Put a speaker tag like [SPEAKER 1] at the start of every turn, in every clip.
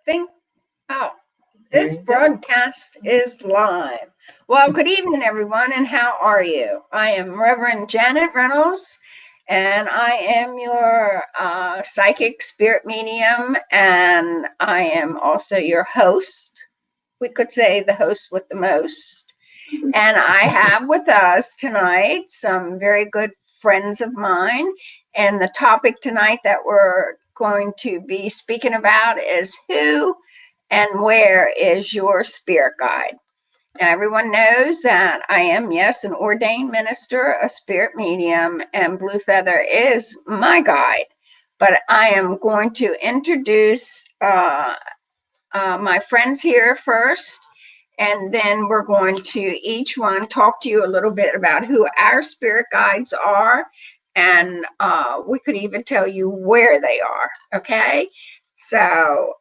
[SPEAKER 1] think, oh, this broadcast is live. Well, good evening, everyone, and how are you? I am Reverend Janet Reynolds, and I am your psychic spirit medium, and I am also your host. We could say the host with the most. And I have with us tonight some very good friends of mine, and the topic tonight that we're going to be speaking about is who and where is your spirit guide? Now, everyone knows that I am, yes, an ordained minister, a spirit medium, and Blue Feather is my guide. But I am going to introduce my friends here first, and then we're going to each one talk to you a little bit about who our spirit guides are, and we could even tell you where they are, okay? So,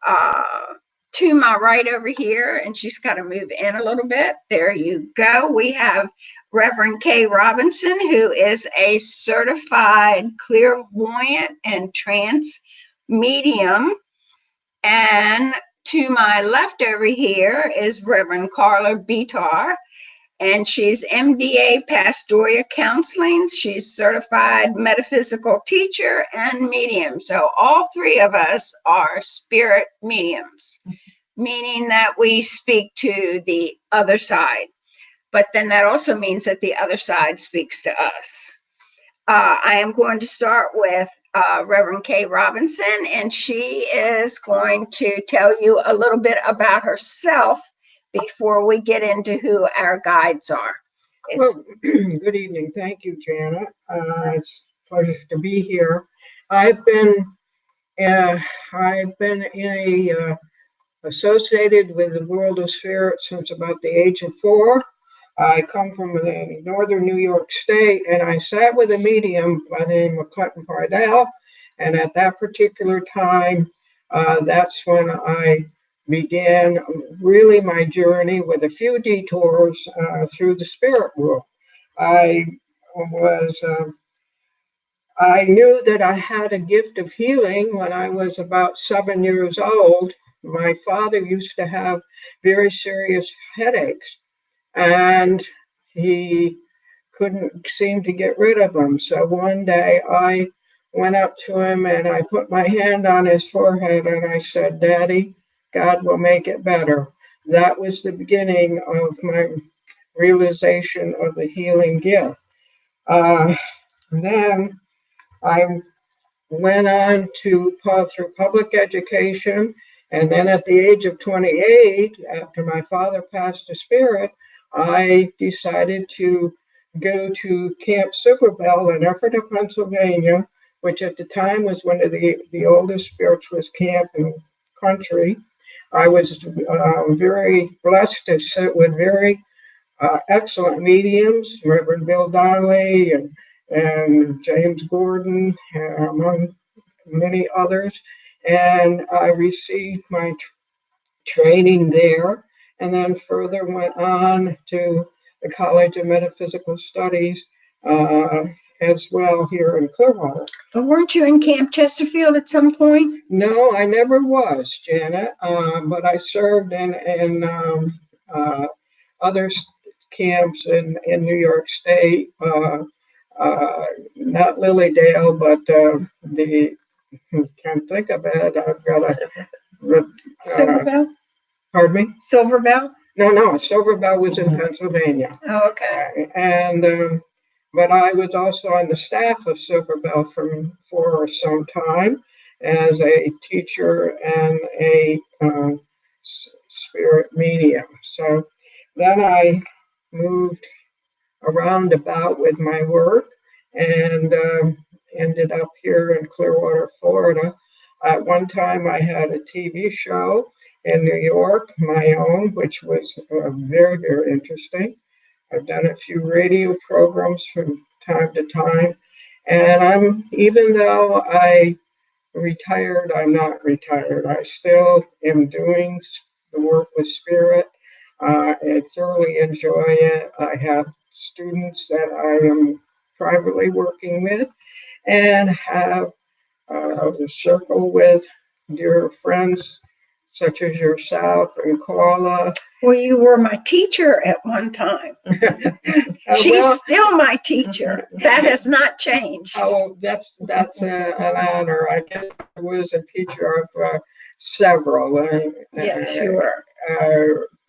[SPEAKER 1] to my right over here, and she's got to move in a little bit. There you go. We have Reverend K. Robinson, who is a certified clairvoyant and trance medium. And to my left over here is Reverend Carla Beetar, and she's MDA Pastoral Counseling. She's certified metaphysical teacher and medium. So all three of us are spirit mediums, meaning that we speak to the other side. But then that also means that the other side speaks to us. I am going to start with Reverend K. Robinson, and she is going to tell you a little bit about herself before we get into who our guides are.
[SPEAKER 2] Well, good evening. Thank you, Janet. It's a pleasure to be here. I've been associated with the world of spirit since about the age of 4. I come from the northern New York State, and I sat with a medium by the name of Clinton Pardell, and at that particular time, that's when I began really my journey with a few detours through the spirit world. I knew that I had a gift of healing when I was about 7 years old. My father used to have very serious headaches, and he couldn't seem to get rid of them. So one day I went up to him and I put my hand on his forehead and I said, "Daddy, God will make it better." That was the beginning of my realization of the healing gift. Then I went on to through public education, and then at the age of 28, after my father passed to spirit, I decided to go to Camp Silverbell in Ephrata, Pennsylvania, which at the time was one of the oldest spiritualist camp in the country. I was very blessed to sit with very excellent mediums, Reverend Bill Donnelly and James Gordon, among many others. And I received my training there, and then further went on to the College of Metaphysical Studies as well here in Clearwater.
[SPEAKER 1] But weren't you in Camp Chesterfield at some point?
[SPEAKER 2] No, I never was, Janet, but I served in other camps in New York State, not Lilydale, but can't think of it. I've got a
[SPEAKER 1] Silverbell?
[SPEAKER 2] Pardon me?
[SPEAKER 1] Silverbell?
[SPEAKER 2] No, Silverbell was in Pennsylvania.
[SPEAKER 1] Oh, okay.
[SPEAKER 2] But I was also on the staff of Silverbell for some time as a teacher and a spirit medium. So then I moved around about with my work and ended up here in Clearwater, Florida. At one time, I had a TV show in New York, my own, which was very, very interesting. I've done a few radio programs from time to time. And even though I retired, I'm not retired. I still am doing the work with spirit. I thoroughly enjoy it. I have students that I am privately working with and have a circle with dear friends such as yourself and Carla.
[SPEAKER 1] Well, you were my teacher at one time. She's still my teacher. That has not changed.
[SPEAKER 2] Oh, that's an honor. I guess I was a teacher of several.
[SPEAKER 1] Yes, you were.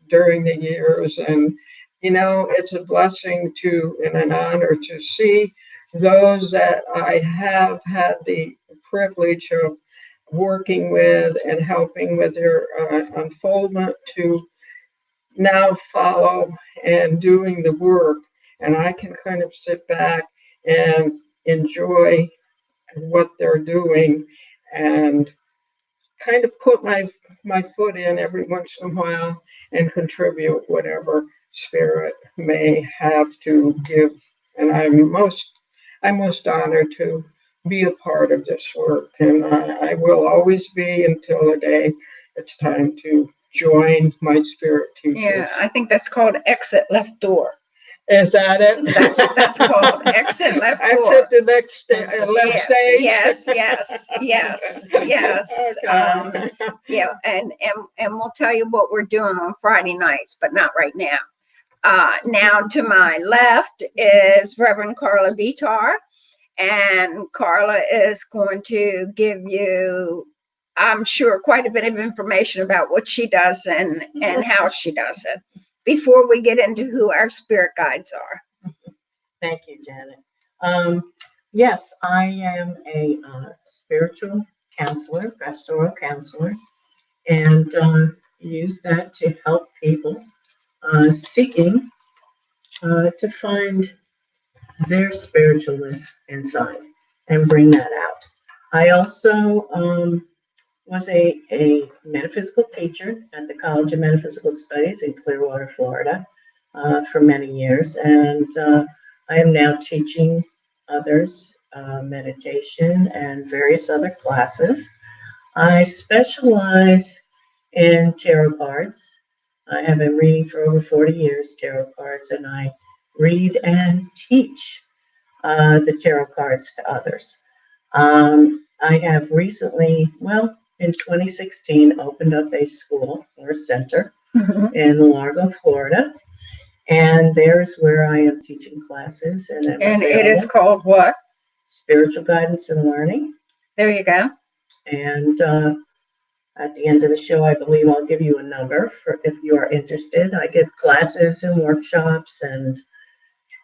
[SPEAKER 2] During the years, and it's a blessing and an honor to see those that I have had the privilege of working with and helping with their unfoldment to now follow and doing the work, and I can kind of sit back and enjoy what they're doing and kind of put my foot in every once in a while and contribute whatever spirit may have to give. And I'm most honored to be a part of this work, and I will always be until the day it's time to join my spirit teachers.
[SPEAKER 1] Yeah, I think that's called exit left door.
[SPEAKER 2] Is that it?
[SPEAKER 1] That's what that's called. Exit left door.
[SPEAKER 2] Exit the next left stage.
[SPEAKER 1] Yes.
[SPEAKER 2] Okay.
[SPEAKER 1] Yeah, and we'll tell you what we're doing on Friday nights, but not right now. Now to my left is Reverend Carla Beetar, and Carla is going to give you, I'm sure, quite a bit of information about what she does and how she does it before we get into who our spirit guides are.
[SPEAKER 3] Thank you, Janet. Yes, I am a spiritual counselor, pastoral counselor, and use that to help people seeking to find their spiritualness inside and bring that out. I also was a metaphysical teacher at the College of Metaphysical Studies in Clearwater, Florida, for many years, and I am now teaching others meditation and various other classes. I specialize in tarot cards. I have been reading for over 40 years, tarot cards, and I read and teach the tarot cards to others. I have recently, in 2016, opened up a school or a center in Largo, Florida. And there's where I am teaching classes. And
[SPEAKER 1] it is called what?
[SPEAKER 3] Spiritual Guidance and Learning.
[SPEAKER 1] There you go.
[SPEAKER 3] And at the end of the show, I believe I'll give you a number for if you are interested. I give classes and workshops and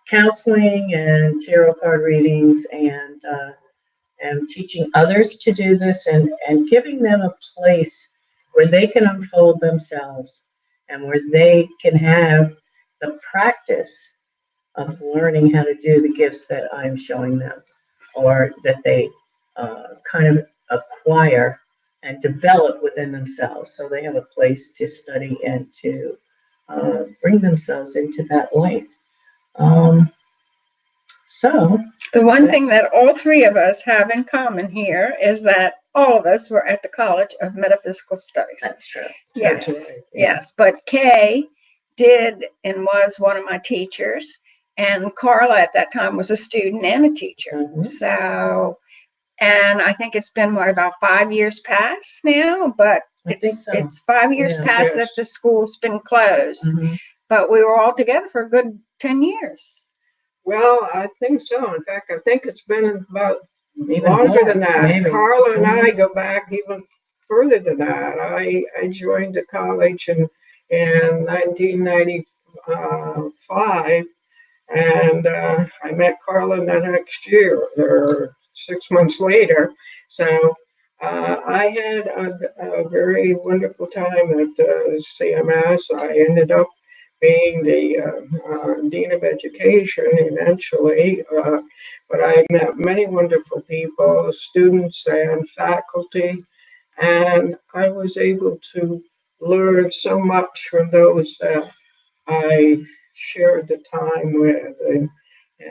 [SPEAKER 3] counseling and tarot card readings, and am teaching others to do this and giving them a place where they can unfold themselves and where they can have the practice of learning how to do the gifts that I'm showing them, or that they kind of acquire and develop within themselves, so they have a place to study and to bring themselves into that light. So
[SPEAKER 1] the one thing that all three of us have in common here is that all of us were at the College of Metaphysical Studies.
[SPEAKER 3] That's true.
[SPEAKER 1] Yes,
[SPEAKER 2] That's right.
[SPEAKER 1] yes. But Kay did and was one of my teachers, and Carla at that time was a student and a teacher.
[SPEAKER 3] Mhm.
[SPEAKER 1] So, and I think it's been about 5 years past now, but
[SPEAKER 3] I think so.
[SPEAKER 1] it's 5 years
[SPEAKER 3] Yeah.
[SPEAKER 1] past
[SPEAKER 2] Yes.
[SPEAKER 1] that the school's been closed.
[SPEAKER 3] Mhm.
[SPEAKER 1] But we were all together for a good 10 years.
[SPEAKER 2] Well, I think so. In fact, I think it's been about
[SPEAKER 3] Even
[SPEAKER 2] longer
[SPEAKER 3] more,
[SPEAKER 2] than that.
[SPEAKER 3] maybe.
[SPEAKER 2] Carla and I go back even further than that. I joined the college in 1995, and I met Carla the next year, or 6 months later. So I had a very wonderful time at CMS. I ended up being the Dean of Education eventually, but I met many wonderful people, students and faculty, and I was able to learn so much from those that I shared the time with, and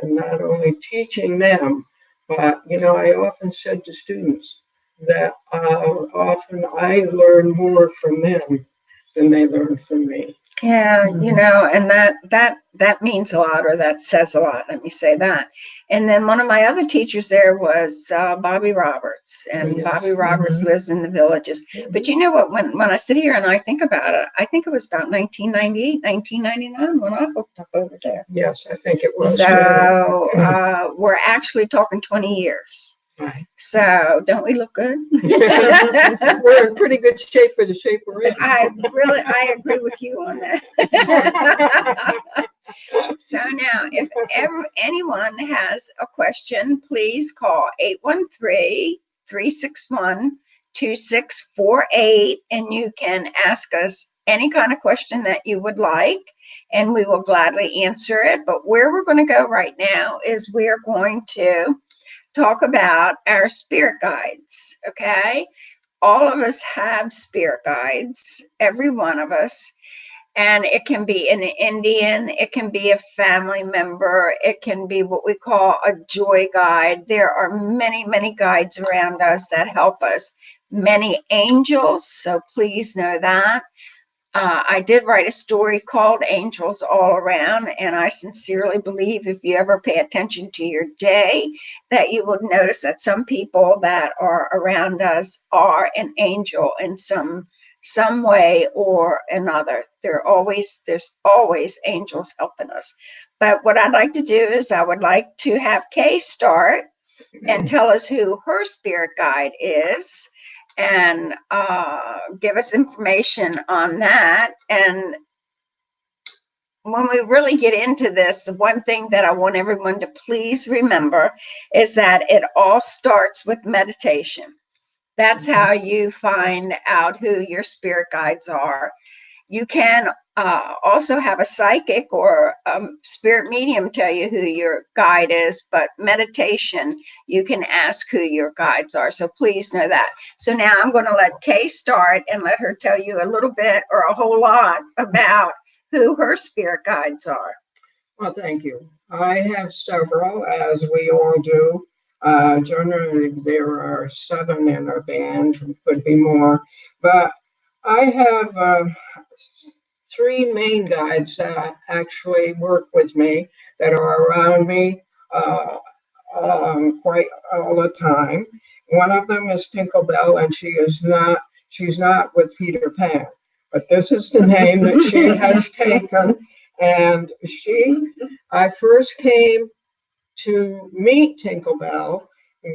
[SPEAKER 2] not only teaching them, but I often said to students that often I learn more from them than they learn from me.
[SPEAKER 1] Yeah, you
[SPEAKER 3] Mhm.
[SPEAKER 1] know, and that means a lot, or that says a lot. Let me say that. And then one of my other teachers there was Bobby Roberts, and
[SPEAKER 2] Yes.
[SPEAKER 1] Bobby Roberts
[SPEAKER 3] Mhm.
[SPEAKER 1] lives in the Villages. But you know what? When I sit here and I think about it, I think it was about 1998, 1999 when I hooked up over there.
[SPEAKER 2] Yes, I think it was.
[SPEAKER 1] So we're actually talking 20 years.
[SPEAKER 2] Right.
[SPEAKER 1] So don't we look good?
[SPEAKER 2] We're in pretty good shape for the shape we're in.
[SPEAKER 1] I agree with you on that. So now, if ever anyone has a question, please call 813-361-2648, and you can ask us any kind of question that you would like, and we will gladly answer it. But where we're going to go right now is we're going to talk about our spirit guides, okay? All of us have spirit guides, every one of us. And it can be an Indian, it can be a family member, it can be what we call a joy guide. There are many, many guides around us that help us. Many angels, so please know that. I did write a story called Angels All Around, and I sincerely believe if you ever pay attention to your day, that you will notice that some people that are around us are an angel in some way or another. There's always angels helping us. But what I'd like to do is I would like to have Kay start and tell us who her spirit guide is, and give us information on that. And when we really get into this, the one thing that I want everyone to please remember is that it all starts with meditation. That's how you find out who your spirit guides are. You can also have a psychic or spirit medium tell you who your guide is, but meditation, you can ask who your guides are. So please know that. So now I'm going to let Kay start and let her tell you a little bit or a whole lot about who her spirit guides are.
[SPEAKER 2] Well, thank you. I have several, as we all do. Generally, there are 7 in our band, could be more. But I have 3 main guides that actually work with me, that are around me quite all the time. One of them is Tinkerbell, and she's not with Peter Pan, but this is the name that she has taken. And I first came to meet Tinkerbell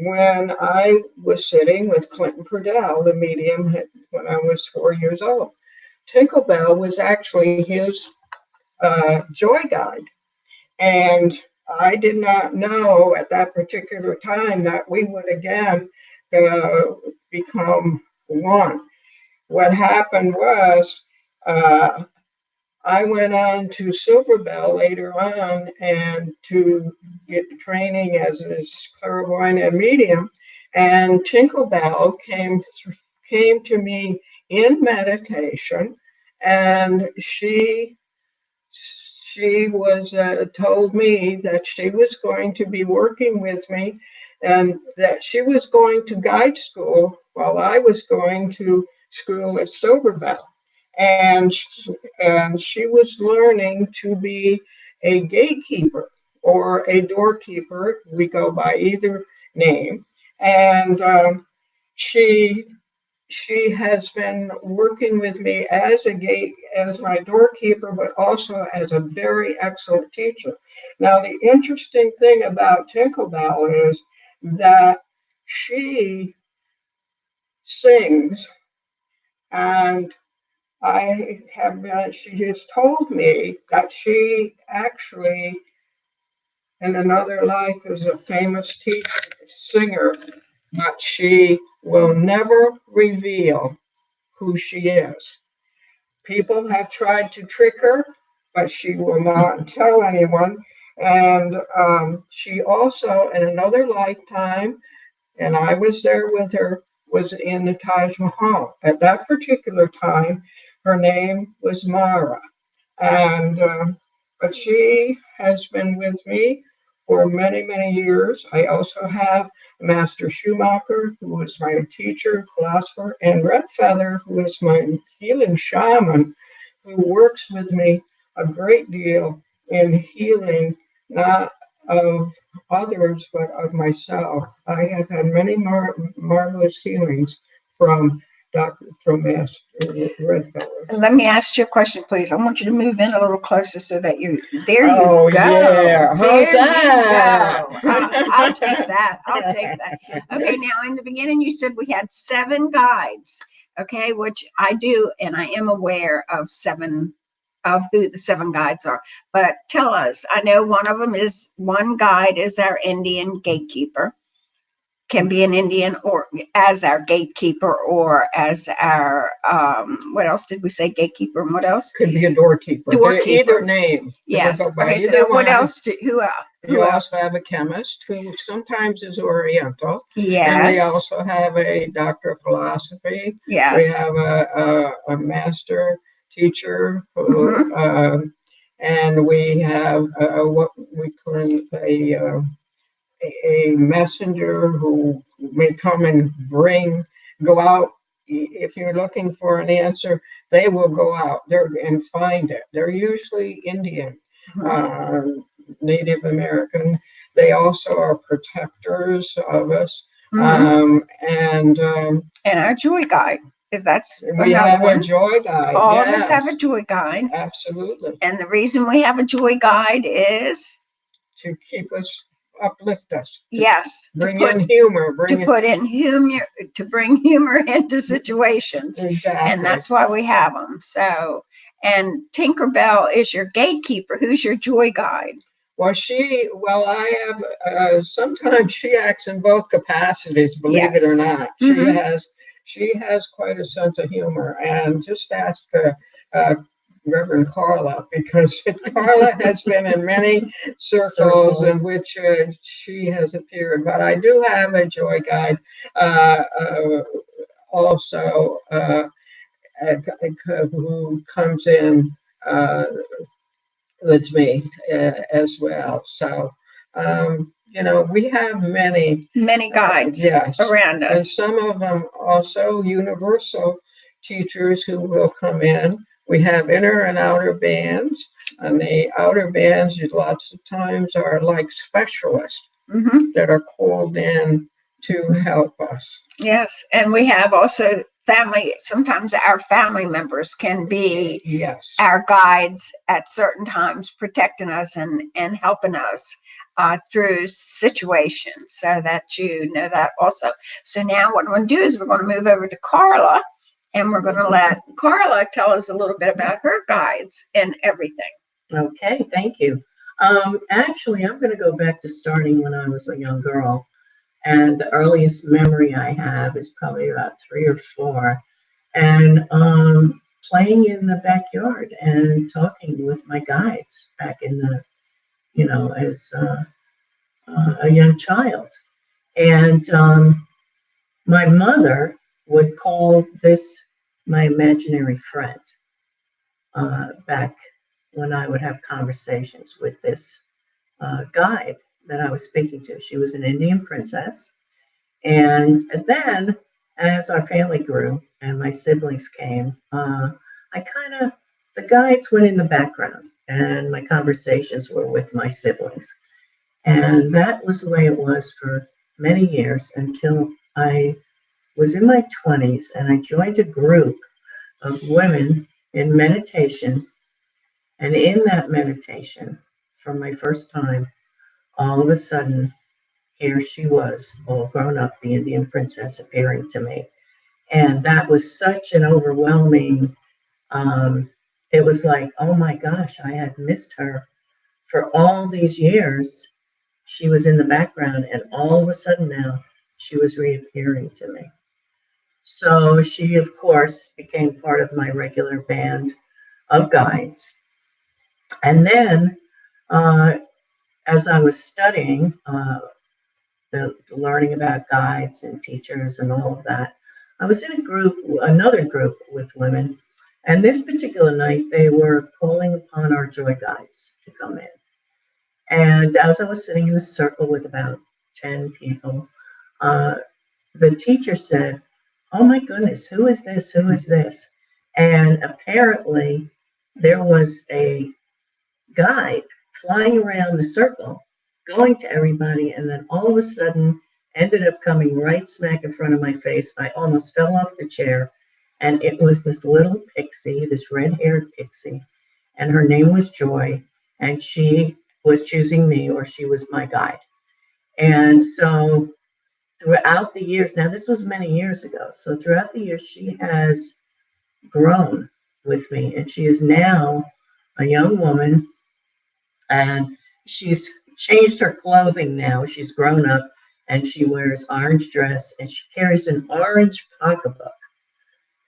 [SPEAKER 2] when I was sitting with Clinton Purdell, the medium, when I was 4 years old. Tinkerbell was actually his joy guide. And I did not know at that particular time that we would again become one. What happened was I went on to Silverbell later on and to get training as a clairvoyant and medium. And Tinkerbell came to me in meditation, and she was told me that she was going to be working with me, and that she was going to guide school while I was going to school at Silverbell. And she was learning to be a gatekeeper or a doorkeeper. We go by either name. And she has been working with me as my doorkeeper, but also as a very excellent teacher. Now, the interesting thing about Tinkerbell is that she sings, and she has told me that she actually, in another life, is a famous singer, but she will never reveal who she is. People have tried to trick her, but she will not tell anyone. And she also, in another lifetime, and I was there with her, was in the Taj Mahal. At that particular time, her name was Mara. And but she has been with me for many, many years. I also have Master Schumacher, who was my teacher, philosopher, and Red Feather, who is my healing shaman, who works with me a great deal in healing, not of others, but of myself. I have had many marvelous healings from Master Redfellow.
[SPEAKER 1] Let me ask you a question, please. I want you to move in a little closer so that there you
[SPEAKER 2] Oh,
[SPEAKER 1] go.
[SPEAKER 2] yeah. How's
[SPEAKER 1] There
[SPEAKER 2] that?
[SPEAKER 1] you go. I'll take that. I'll take that. Okay, now in the beginning you said we had 7 guides, okay, which I do, and I am aware of who the 7 guides are. But tell us, I know one guide is our Indian gatekeeper. Can be an Indian or as our gatekeeper or as our what else did we say? Gatekeeper and what else?
[SPEAKER 2] Could be a doorkeeper.
[SPEAKER 1] Doorkeeper.
[SPEAKER 2] Either name.
[SPEAKER 1] Yes.
[SPEAKER 2] Go by
[SPEAKER 1] Okay. So
[SPEAKER 2] either
[SPEAKER 1] now what
[SPEAKER 2] one.
[SPEAKER 1] else? Who
[SPEAKER 2] You
[SPEAKER 1] else?
[SPEAKER 2] also have a chemist who sometimes is Oriental.
[SPEAKER 1] Yes.
[SPEAKER 2] And we also have a doctor of philosophy.
[SPEAKER 1] Yes.
[SPEAKER 2] We have a master teacher who, and we have what we call a messenger who may come and go out. If you're looking for an answer, they will go out there and find it. They're usually Indian, Native American. They also are protectors of us. And
[SPEAKER 1] our joy guide, because that's
[SPEAKER 2] we have a joy guide.
[SPEAKER 1] All of us have a joy guide.
[SPEAKER 2] Absolutely.
[SPEAKER 1] And the reason we have a joy guide is
[SPEAKER 2] to keep us, uplift us.
[SPEAKER 1] Yes.
[SPEAKER 2] Bring in humor.
[SPEAKER 1] To bring humor into situations.
[SPEAKER 2] Exactly.
[SPEAKER 1] And that's why we have them. So, and Tinkerbell is your gatekeeper. Who's your joy guide?
[SPEAKER 2] Well, I have, sometimes she acts in both capacities, believe it or not. She has quite a sense of humor. And just ask Reverend Carla, because Carla has been in many circles in which she has appeared. But I do have a joy guide also who comes in with me as well. So, we have many
[SPEAKER 1] guides around us.
[SPEAKER 2] And some of them also universal teachers who will come in. We have inner and outer bands, and the outer bands lots of times are like specialists that are called in to help us.
[SPEAKER 1] Yes, and we have also family. Sometimes our family members can be our guides at certain times, protecting us and helping us through situations, so that you know that also. So now what I'm going to do is we're going to move over to Carla, and we're going to let Carla tell us a little bit about her guides and everything.
[SPEAKER 3] Okay, thank you. Actually, I'm going to go back to starting when I was a young girl. And the earliest memory I have is probably about 3 or 4. And playing in the backyard and talking with my guides back in the, as a young child. And my mother would call this my imaginary friend back when I would have conversations with this guide that I was speaking to. She was an Indian princess. And then as our family grew and my siblings came, the guides went in the background and my conversations were with my siblings. And that was the way it was for many years until I was in my 20s and I joined a group of women in meditation. And in that meditation, for my first time, all of a sudden, here she was, all grown up, the Indian princess appearing to me. And that was such an overwhelming, it was like, oh my gosh, I had missed her for all these years. She was in the background, and all of a sudden now, she was reappearing to me. So she, of course, became part of my regular band of guides. And then, as I was studying, the learning about guides and teachers and all of that, I was in another group with women, and this particular night they were calling upon our joy guides to come in. And as I was sitting in a circle with about 10 people, the teacher said, "Oh my goodness, who is this? Who is this?" And apparently there was a guide flying around the circle, going to everybody, and then all of a sudden ended up coming right smack in front of my face. I almost fell off the chair, and it was this little pixie, this red-haired pixie, and her name was Joy, and she was choosing me, or she was my guide. And so throughout the years, now this was many years ago, so throughout the years, she has grown with me, and she is now a young woman, and she's changed her clothing now. She's grown up, and she wears orange dress, and she carries an orange pocketbook.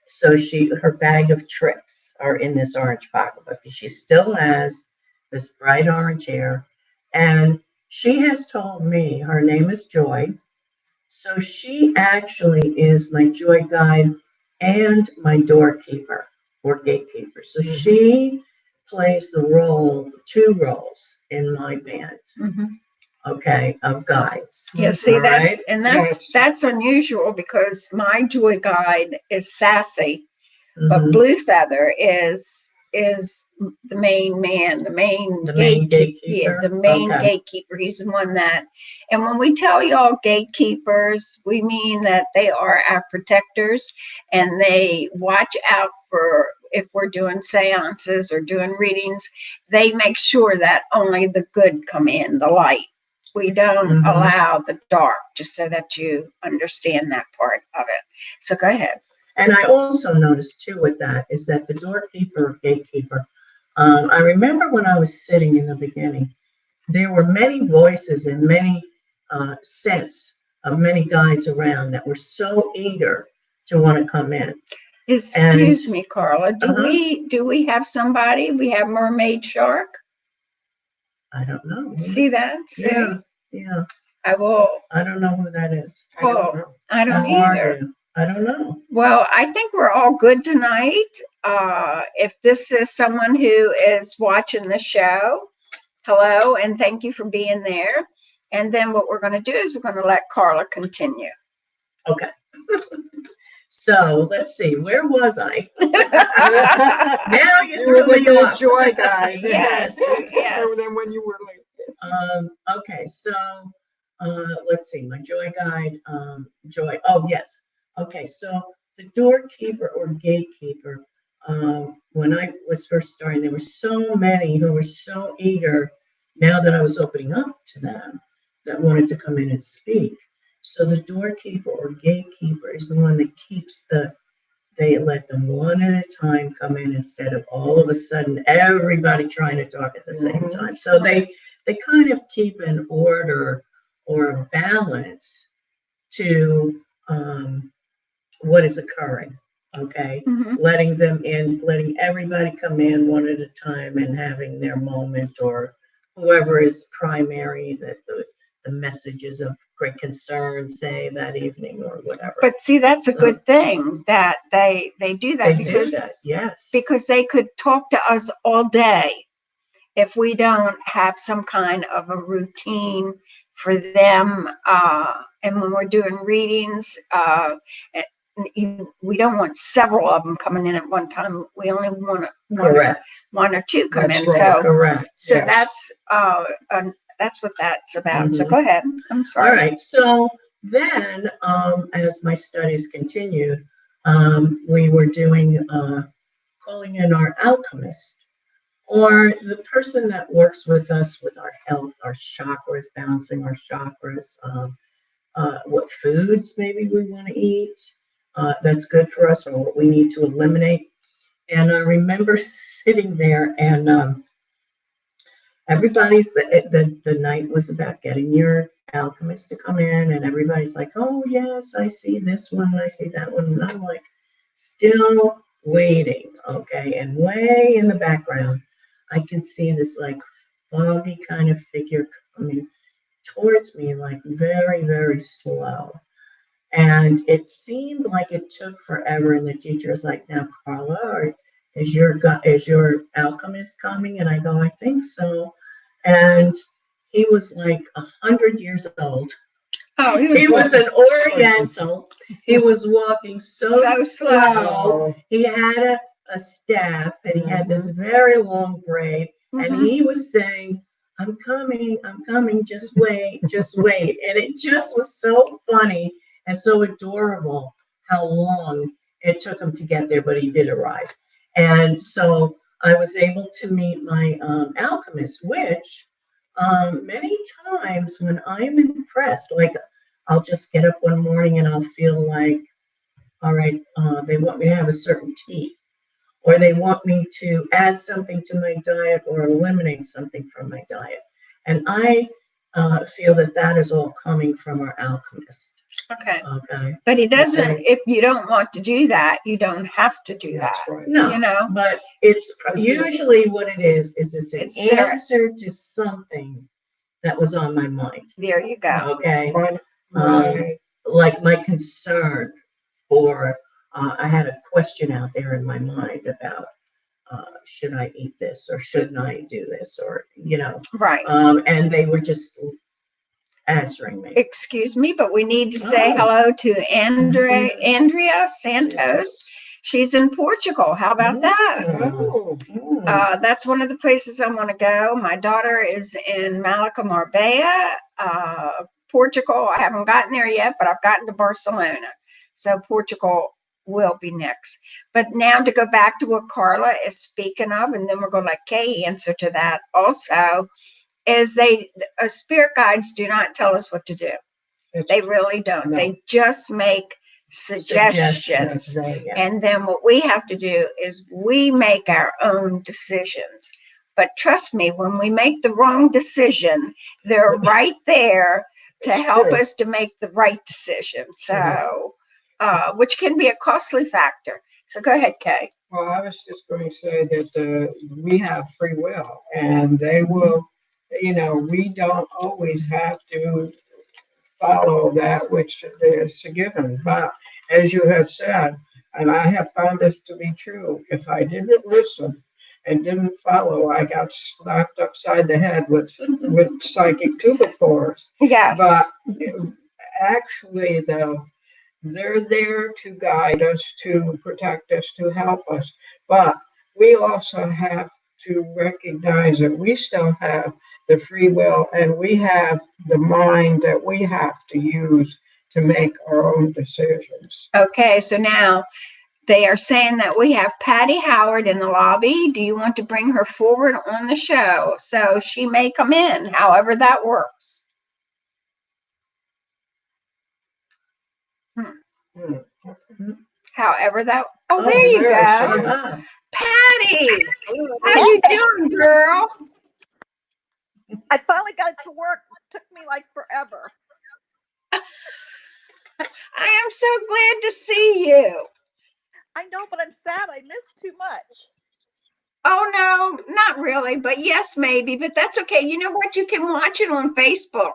[SPEAKER 3] So her bag of tricks are in this orange pocketbook. She still has this bright orange hair, and she has told me her name is Joy. So she actually is my joy guide and my doorkeeper or gatekeeper. So she plays two roles in my band. Okay, of guides.
[SPEAKER 1] Yeah, see,
[SPEAKER 2] Right.
[SPEAKER 1] that's unusual because my joy guide is Sassy, but
[SPEAKER 3] Mhm.
[SPEAKER 1] Blue Feather is the main man, the main
[SPEAKER 3] gatekeeper.
[SPEAKER 1] Yeah, the main
[SPEAKER 3] Okay.
[SPEAKER 1] gatekeeper. He's the one that, and when we tell y'all gatekeepers, we mean that they are our protectors, and they watch out for if we're doing seances or doing readings. They make sure that only the good come in, the light. We don't allow the dark, just so that you understand that part of it. So go ahead.
[SPEAKER 3] And I also noticed too with that is that the doorkeeper or gatekeeper, I remember when I was sitting in the beginning, there were many voices and many sets of many guides around that were so eager to want to come in.
[SPEAKER 1] Excuse me, Carla. Do we have somebody? We have Mermaid Shark.
[SPEAKER 3] I don't know.
[SPEAKER 1] See that? See?
[SPEAKER 3] Yeah.
[SPEAKER 1] I will.
[SPEAKER 3] I don't know who that is.
[SPEAKER 1] I don't
[SPEAKER 3] How are
[SPEAKER 1] either.
[SPEAKER 3] you? I don't know.
[SPEAKER 1] Well, I think we're all good tonight. If this is someone who is watching the show, hello, and thank you for being there. And then what we're going to do is we're going to let Carla continue.
[SPEAKER 3] Okay. So let's see, where was I? Now you threw me off.
[SPEAKER 2] Joy guide.
[SPEAKER 1] Yes.
[SPEAKER 2] And then when you were like,
[SPEAKER 3] Okay, so let's see, my joy guide, Joy. Oh, yes. Okay, so the doorkeeper or gatekeeper, when I was first starting, there were so many who were so eager now that I was opening up to them that wanted to come in and speak. So the doorkeeper or gatekeeper is the one that keeps they let them one at a time come in instead of all of a sudden everybody trying to talk at the same time. So they kind of keep an order or a balance to what is occurring. Okay, letting them in, letting everybody come in one at a time and having their moment, or whoever is primary that the messages of great concern say that evening or whatever.
[SPEAKER 1] But see, that's a good thing that they do that,
[SPEAKER 3] yes,
[SPEAKER 1] because they could talk to us all day if we don't have some kind of a routine for them. And when we're doing readings, we don't want several of them coming in at one time. We only want one or two come in.
[SPEAKER 2] Right.
[SPEAKER 1] So
[SPEAKER 3] correct.
[SPEAKER 1] So
[SPEAKER 2] Yes.
[SPEAKER 1] that's what that's about. So go ahead. I'm sorry.
[SPEAKER 3] All right. So then, as my studies continued, we were doing calling in our alchemist, or the person that works with us with our health, our chakras, balancing our chakras, what foods maybe we want to eat that's good for us, or what we need to eliminate. And I remember sitting there, and everybody's the night was about getting your alchemist to come in, and everybody's like, oh yes, I see this one, I see that one, and I'm like still waiting. Okay, and way in the background I can see this like foggy kind of figure coming towards me, like very, very slow. And it seemed like it took forever. And the teacher was like, now, Carla, is your alchemist coming? And I go, I think so. And he was like 100 years old.
[SPEAKER 1] Oh,
[SPEAKER 3] he was an Oriental. He was walking so slow. He had a staff, and he had this very long braid, and he was saying, I'm coming, just wait, just wait. And it just was so funny and so adorable how long it took him to get there, but he did arrive. And so I was able to meet my alchemist, which many times when I'm impressed, like I'll just get up one morning and I'll feel like, all right, they want me to have a certain tea, or they want me to add something to my diet or eliminate something from my diet. And I feel that that is all coming from our alchemist.
[SPEAKER 1] Okay.
[SPEAKER 3] Okay.
[SPEAKER 1] But he doesn't, if you don't want to do that, you don't have to do that.
[SPEAKER 2] Right.
[SPEAKER 3] No,
[SPEAKER 1] you know,
[SPEAKER 3] but it's usually what it is it's an answer to something that was on my mind.
[SPEAKER 1] There you go.
[SPEAKER 3] Okay.
[SPEAKER 2] Right.
[SPEAKER 3] Like my concern, or I had a question out there in my mind about should I eat this or shouldn't I do this, or
[SPEAKER 1] Right.
[SPEAKER 3] and they were just answering me.
[SPEAKER 1] Excuse me, but we need to say hello to Andrea Santos. She's in Portugal. How about that?
[SPEAKER 2] Oh.
[SPEAKER 1] That's one of the places I want to go. My daughter is in Malaga, Marbella, Portugal. I haven't gotten there yet, but I've gotten to Barcelona. So Portugal will be next. But now to go back to what Carla is speaking of, and then we're going to let Kay answer to that also, is spirit guides do not tell us what to do. They really don't.
[SPEAKER 2] No.
[SPEAKER 1] They just make suggestions.
[SPEAKER 2] Right, yeah.
[SPEAKER 1] And then what we have to do is we make our own decisions. But trust me, when we make the wrong decision, they're right there to help us to make the right decision. So, which can be a costly factor. So go ahead, Kay.
[SPEAKER 2] Well, I was just going to say that we have free will, and they will, we don't always have to follow that which is given. But as you have said, and I have found this to be true, if I didn't listen and didn't follow, I got slapped upside the head with psychic tubophores.
[SPEAKER 1] Yes.
[SPEAKER 2] But actually, though, they're there to guide us, to protect us, to help us. But we also have to recognize that we still have the free will, and we have the mind that we have to use to make our own decisions.
[SPEAKER 1] Okay, so now they are saying that we have Patty Howard in the lobby. Do you want to bring her forward on the show? So she may come in, however that works. However that, there you go. Patty, how you doing, girl?
[SPEAKER 4] I finally got it to work. It took me like forever.
[SPEAKER 1] I am so glad to see you.
[SPEAKER 4] I know, but I'm sad. I missed too much.
[SPEAKER 1] Oh, no, not really, but yes, maybe, but that's okay. You know what? You can watch it on Facebook.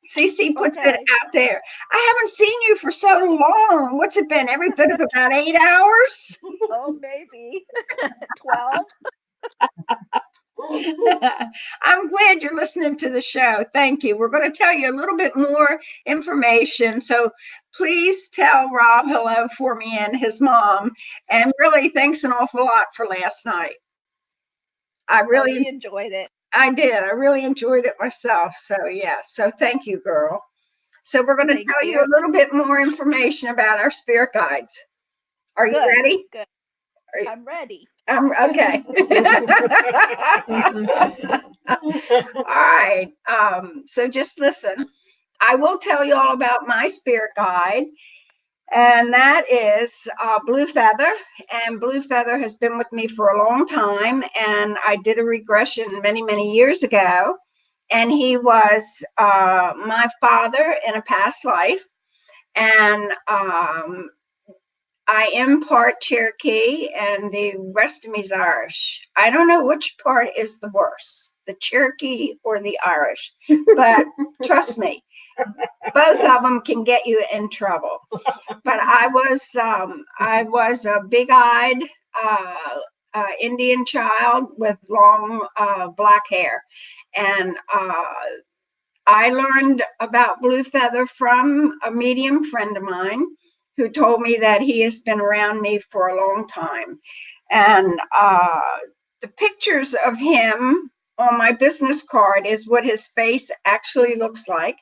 [SPEAKER 1] Cece puts it out there. I haven't seen you for so long. What's it been? Every bit of about 8 hours?
[SPEAKER 4] Oh, maybe 12.
[SPEAKER 1] I'm glad you're listening to the show. Thank you. We're going to tell you a little bit more information. So please tell Rob hello for me and his mom. And really, thanks an awful lot for last night. I really
[SPEAKER 4] enjoyed it.
[SPEAKER 1] I did. I really enjoyed it myself. So, yeah. So thank you, girl. So we're going to tell you a little bit more information about our spirit guides. Are you ready?
[SPEAKER 4] Good. I'm ready.
[SPEAKER 1] Okay. All right. So just listen. I will tell you all about my spirit guide, and that is Blue Feather. And Blue Feather has been with me for a long time, and I did a regression many, many years ago, and he was my father in a past life, and I am part Cherokee, and the rest of me is Irish. I don't know which part is the worst, the Cherokee or the Irish, but trust me, both of them can get you in trouble. But I was a big-eyed Indian child with long black hair, and I learned about Blue Feather from a medium friend of mine who told me that he has been around me for a long time. And the pictures of him on my business card is what his face actually looks like,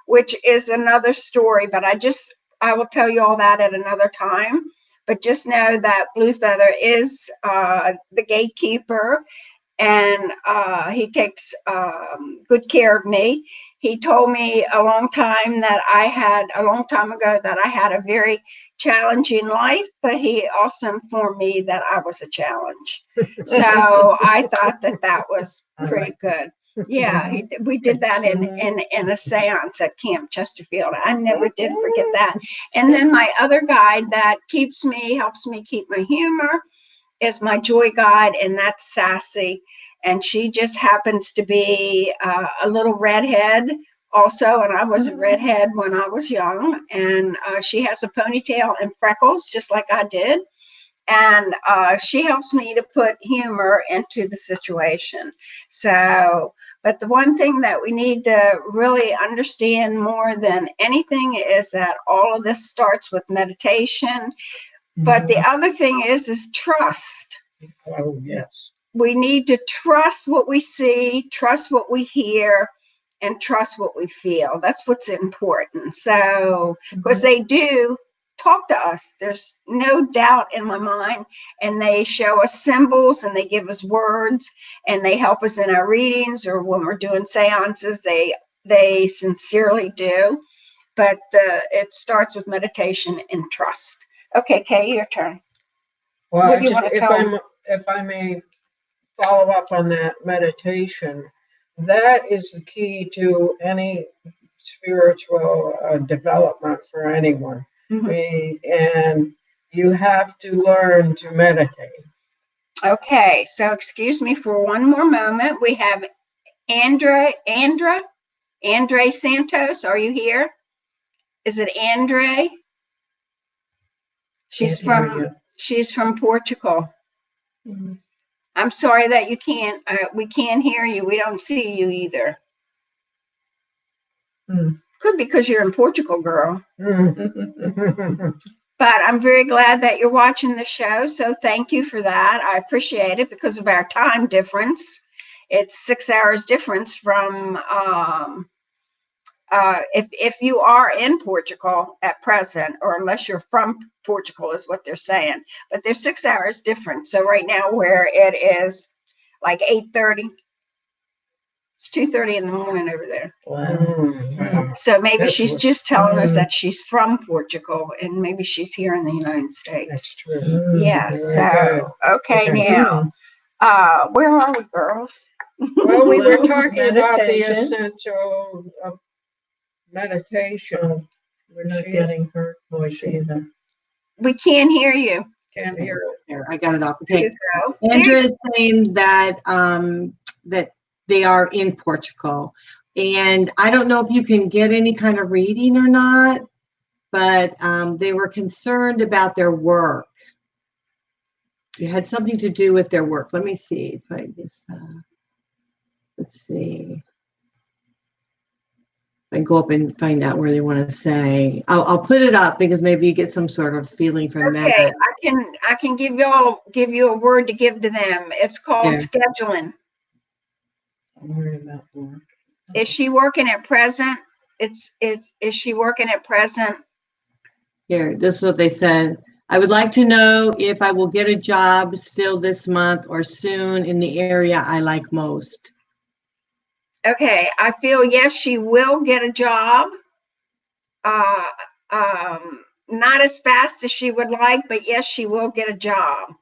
[SPEAKER 1] which is another story, but I will tell you all that at another time. But just know that Blue Feather is the gatekeeper, and he takes good care of me. He told me a long time ago that I had a very challenging life, but he also informed me that I was a challenge. So I thought that was pretty good. Yeah, we did that in a seance at Camp Chesterfield. I never did forget that. And then my other guide that helps me keep my humor is my joy guide, and that's Sassy. And she just happens to be a little redhead also, and I was a redhead when I was young. And she has a ponytail and freckles, just like I did. And she helps me to put humor into the situation. So, but the one thing that we need to really understand more than anything is that all of this starts with meditation. But the other thing is trust.
[SPEAKER 2] Oh, yes.
[SPEAKER 1] We need to trust what we see, trust what we hear, and trust what we feel. That's what's important. So, because they do talk to us, there's no doubt in my mind, and they show us symbols and they give us words and they help us in our readings or when we're doing seances. They sincerely do. But it starts with meditation and trust. Okay, Kay, your turn.
[SPEAKER 2] Well,
[SPEAKER 1] What do you want to tell them?
[SPEAKER 2] if I may follow up on that meditation, that is the key to any spiritual development for anyone. And you have to learn to meditate.
[SPEAKER 1] Okay, so excuse me for one more moment. We have Andre Santos. Are you here? Is it Andre? She's from Portugal. I'm sorry that we can't hear you. We don't see you either. Could be because you're in Portugal, girl. But I'm very glad that you're watching the show. So thank you for that. I appreciate it because of our time difference. It's 6 hours difference from if you are in Portugal at present, or unless you're from Portugal is what they're saying. But there's 6 hours difference. So right now where it is like 8:30, it's 2:30 in the morning over there.
[SPEAKER 2] Wow.
[SPEAKER 1] So maybe she's just telling us that she's from Portugal and maybe she's here in the United States.
[SPEAKER 2] That's true.
[SPEAKER 1] Yes. So, okay, now, where are we, girls?
[SPEAKER 2] Well, we were talking about the
[SPEAKER 3] Meditation.
[SPEAKER 2] essential of meditation.
[SPEAKER 3] We're not getting her voice either.
[SPEAKER 1] We can't hear you.
[SPEAKER 2] Can't hear it.
[SPEAKER 5] There, I got it off. Okay.
[SPEAKER 1] Go.
[SPEAKER 5] Andrea is saying that that they are in Portugal, and I don't know if you can get any kind of reading or not, but they were concerned about their work. It had something to do with their work. Let me see if I just let's see. I go up and find out where they want to say. I'll put it up because maybe you get some sort of feeling from that.
[SPEAKER 1] Okay, I can give you a word to give to them. It's called scheduling.
[SPEAKER 3] I'm worried about work.
[SPEAKER 1] Is she working at present? Is she working at present?
[SPEAKER 5] Here, this is what they said. I would like to know if I will get a job still this month or soon in the area I like most.
[SPEAKER 1] Okay, I feel yes, she will get a job. Not as fast as she would like, but yes, she will get a job.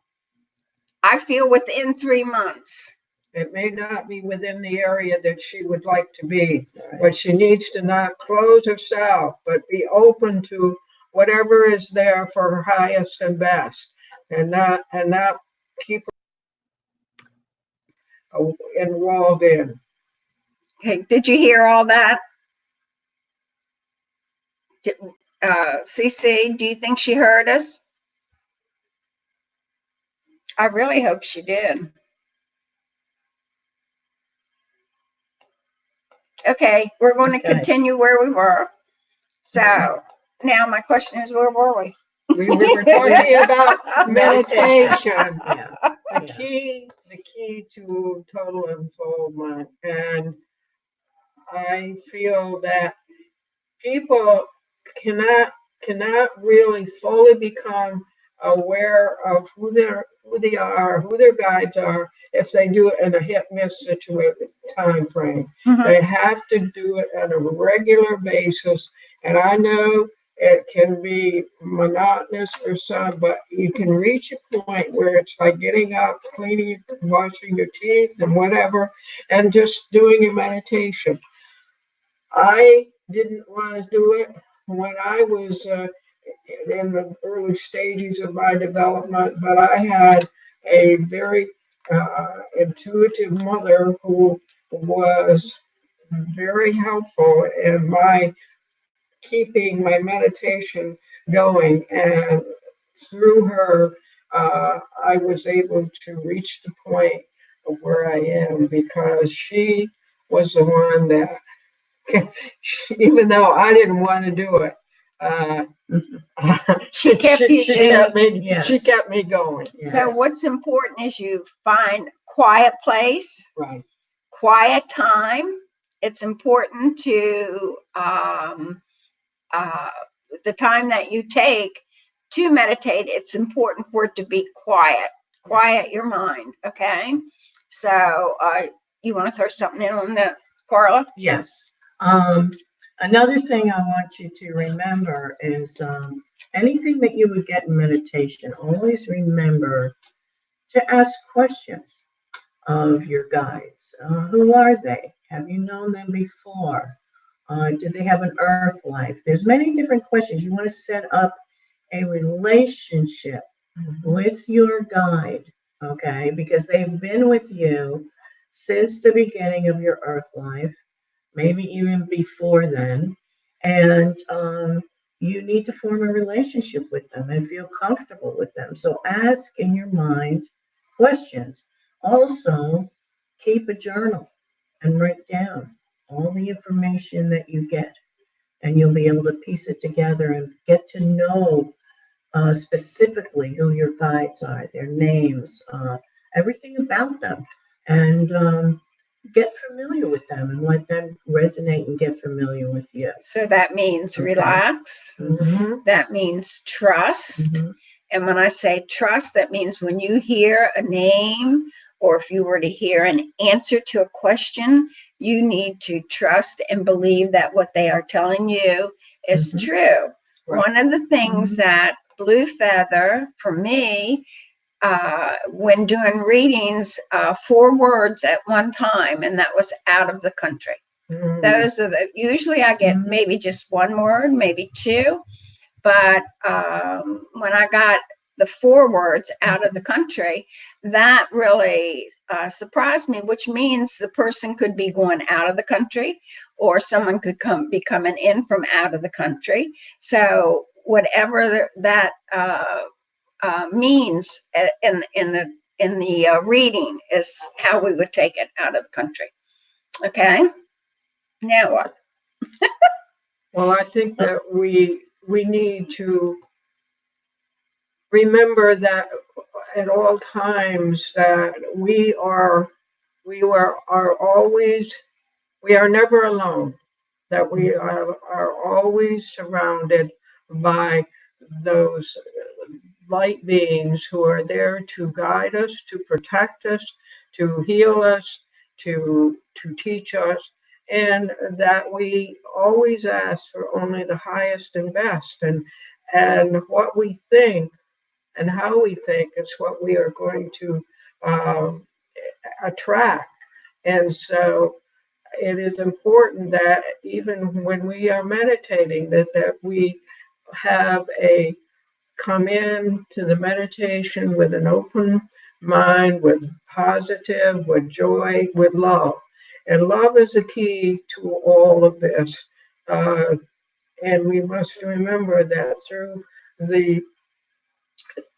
[SPEAKER 1] I feel within 3 months.
[SPEAKER 2] It may not be within the area that she would like to be, but she needs to not close herself, but be open to whatever is there for her highest and best, and not keep her walled in.
[SPEAKER 1] Okay, did you hear all that? CC, do you think she heard us? I really hope she did. Okay, we're going to continue where we were. So now my question is, where were we?
[SPEAKER 2] We were talking about meditation.
[SPEAKER 3] Yeah.
[SPEAKER 2] The key to total involvement. And I feel that people cannot really fully become aware of who they are, who their guides are, if they do it in a hit-miss situation time frame.
[SPEAKER 1] Mhm.
[SPEAKER 2] They have to do it on a regular basis. And I know it can be monotonous for some, but you can reach a point where it's like getting up, cleaning, washing your teeth and whatever, and just doing a meditation. I didn't want to do it when I was in the early stages of my development, but I had a very intuitive mother who was very helpful in my keeping my meditation going. And through her, I was able to reach the point of where I am because she was the one that even though I didn't want to do it, she
[SPEAKER 1] kept you
[SPEAKER 2] kept me.
[SPEAKER 3] Yes.
[SPEAKER 2] She kept me going.
[SPEAKER 1] So what's important is you find quiet place,
[SPEAKER 2] Right.
[SPEAKER 1] quiet time. It's important to the time that you take to meditate. It's important for it to be quiet. Quiet your mind. Okay. So you want to throw something in on that, Carla?
[SPEAKER 3] Yes. Another thing I want you to remember is anything that you would get in meditation, always remember to ask questions of your guides. Who are they? Have you known them before? Did they have an earth life? There's many different questions. You want to set up a relationship with your guide, okay? Because they've been with you since the beginning of your earth life, maybe even before then. And you need to form a relationship with them and feel comfortable with them. So ask in your mind questions. Also, keep a journal and write down all the information that you get. And you'll be able to piece it together and get to know specifically who your guides are, their names, everything about them. And get familiar with them and let them resonate and get familiar with you.
[SPEAKER 1] So that means
[SPEAKER 3] Okay.
[SPEAKER 1] relax.
[SPEAKER 2] Mhm.
[SPEAKER 1] That means trust.
[SPEAKER 3] Mhm.
[SPEAKER 1] And when I say trust, that means when you hear a name or if you were to hear an answer to a question, you need to trust and believe that what they are telling you is
[SPEAKER 3] Mhm.
[SPEAKER 1] true.
[SPEAKER 2] Right.
[SPEAKER 1] One of the things that Blue Feather, for me, when doing readings, 4 words at one time, and that was out of the country.
[SPEAKER 2] Mhm.
[SPEAKER 1] Those are usually I get maybe just 1 word, maybe 2. But when I got the 4 words out of the country, that really surprised me, which means the person could be going out of the country or someone could be coming in from out of the country. So whatever that means in the reading is how we would take it out of the country. Okay. Now what?
[SPEAKER 2] Well, I think that we need to remember that at all times that we are always, we are never alone, that we are always surrounded by those light beings who are there to guide us, to protect us, to heal us, to teach us, and that we always ask for only the highest and best. And what we think and how we think is what we are going to attract. And so it is important that even when we are meditating, that we have come in to the meditation with an open mind, with positive, with joy, with love. And love is the key to all of this. And we must remember that through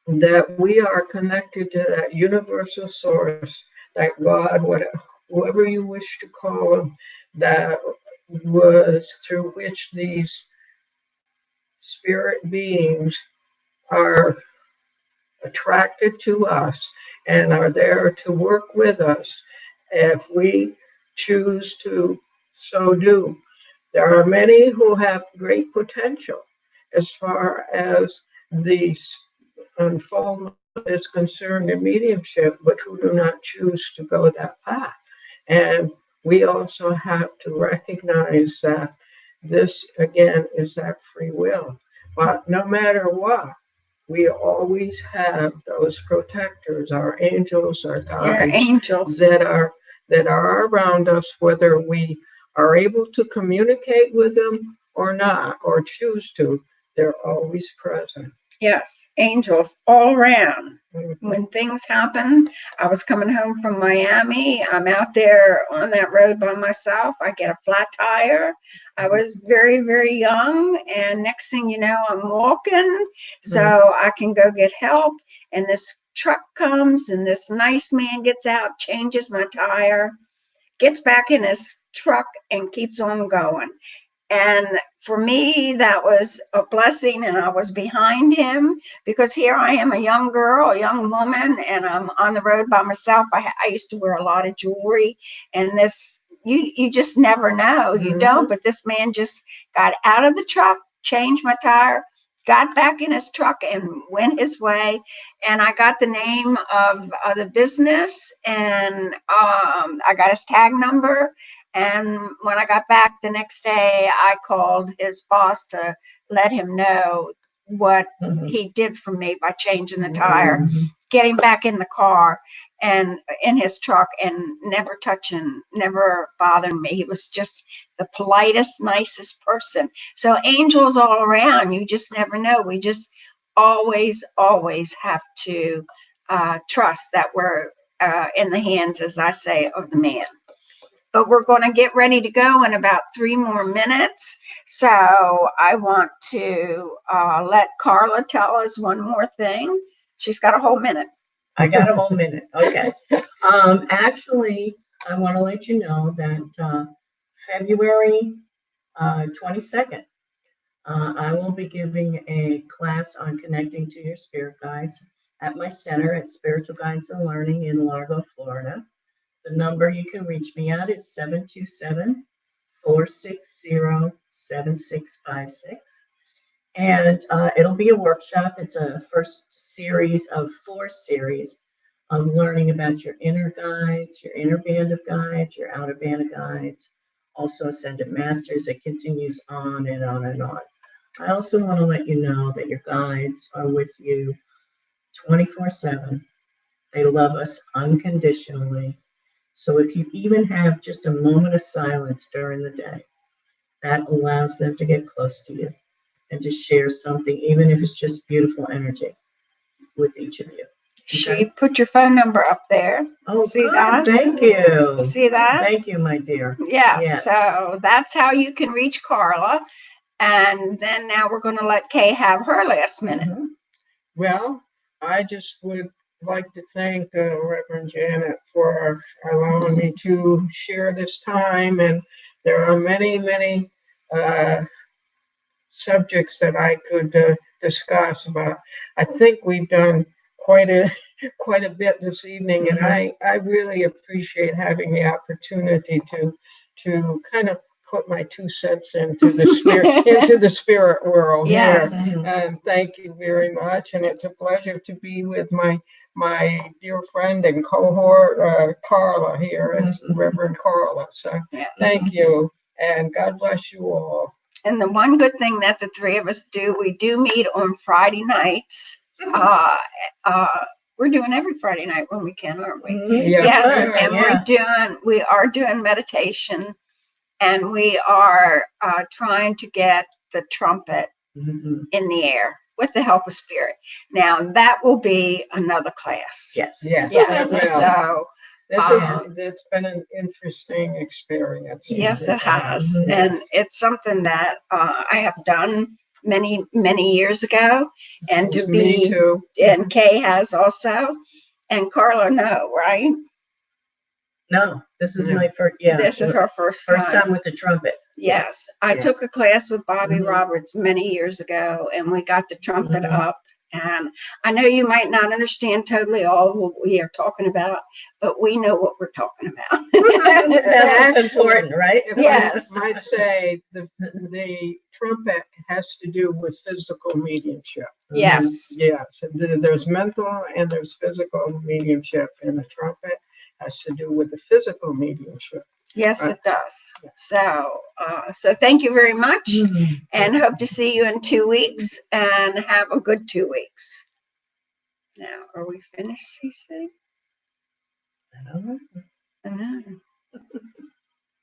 [SPEAKER 2] that we are connected to that universal source, that God, whoever you wish to call him, that was through which these spirit beings are attracted to us and are there to work with us if we choose to so do. There are many who have great potential as far as the unfoldment is concerned in mediumship, but who do not choose to go that path. And we also have to recognize that this, again, is that free will. But no matter what, we always have those protectors, our angels, our guides,
[SPEAKER 1] angels.
[SPEAKER 2] that are around us, whether we are able to communicate with them or not, or choose to. They're always present.
[SPEAKER 1] Yes, angels all around.
[SPEAKER 2] Mhm.
[SPEAKER 1] When things happen, I was coming home from Miami. I'm out there on that road by myself. I get a flat tire. I was very, very young. And next thing you know, I'm walking so I can go get help. And this truck comes and this nice man gets out, changes my tire, gets back in his truck and keeps on going. And for me, that was a blessing, and I was behind him because here I am, a young girl, a young woman, and I'm on the road by myself. I used to wear a lot of jewelry, and this, you just never know. You don't, but this man just got out of the truck, changed my tire, got back in his truck and went his way. And I got the name of the business, and I got his tag number. And when I got back the next day, I called his boss to let him know what he did for me by changing the tire, getting back in the car and in his truck, and never touching, never bothering me. He was just the politest, nicest person. So angels all around, you just never know. We just always have to trust that we're in the hands, as I say, of the man. But we're going to get ready to go in about 3 more minutes. So I want to let Carla tell us one more thing. She's got a whole minute.
[SPEAKER 3] I got a whole minute. Okay. Actually, I want to let you know that February 22nd, I will be giving a class on connecting to your spirit guides at my center at Spiritual Guidance and Learning in Largo, Florida. The number you can reach me at is 727-460-7656. And it'll be a workshop. It's a first series of 4 series of learning about your inner guides, your inner band of guides, your outer band of guides, also ascended masters. It continues on and on and on. I also want to let you know that your guides are with you 24/7. They love us unconditionally. So if you even have just a moment of silence during the day, that allows them to get close to you and to share something, even if it's just beautiful energy with each of you.
[SPEAKER 1] She put your phone number up there.
[SPEAKER 3] Oh,
[SPEAKER 1] see
[SPEAKER 3] good.
[SPEAKER 1] that?
[SPEAKER 3] Thank you.
[SPEAKER 1] See that?
[SPEAKER 3] Thank you, my dear.
[SPEAKER 1] Yes. So that's how you can reach Carla. And then now we're going to let Kay have her last minute.
[SPEAKER 2] Well, I just would like to thank Reverend Janet for allowing me to share this time. And there are many, many subjects that I could discuss, but I think we've done quite a bit this evening, and I really appreciate having the opportunity to kind of put my 2 cents into the spirit world.
[SPEAKER 1] Yes.
[SPEAKER 2] Here. And thank you very much, and it's a pleasure to be with my dear friend and cohort Carla here, Reverend Carla. So thank you, and God bless you all.
[SPEAKER 1] And the one good thing that the 3 of us do, we do meet on Friday nights. We're doing every Friday night when we can, aren't we? Yes. And we are doing meditation, and we are trying to get the trumpet in the air with the help of spirit. Now that will be another class.
[SPEAKER 3] Yes.
[SPEAKER 1] So
[SPEAKER 2] it's been an interesting experience.
[SPEAKER 1] Yes, it has. And it's something that I have done many, many years ago. And to be,
[SPEAKER 2] me too.
[SPEAKER 1] And Kay has also. And Carla, no, right?
[SPEAKER 3] No, this is my first,
[SPEAKER 1] This is her first
[SPEAKER 3] time with the trumpet.
[SPEAKER 1] Yes. I took a class with Bobby Roberts many years ago, and we got the trumpet up, And I know you might not understand totally all what we are talking about, but we know what we're talking about.
[SPEAKER 3] That's what's important, right?
[SPEAKER 2] If
[SPEAKER 1] Yes.
[SPEAKER 2] I might say, the trumpet has to do with physical mediumship.
[SPEAKER 1] Yes.
[SPEAKER 2] Yes, there's mental and there's physical mediumship, and the trumpet has to do with the physical mediumship.
[SPEAKER 1] Yes, it does. So, so thank you very much,
[SPEAKER 3] Mhm.
[SPEAKER 1] and hope to see you in 2 weeks, and have a good 2 weeks. Now, are we finished, CC?
[SPEAKER 3] I don't know.
[SPEAKER 1] I know.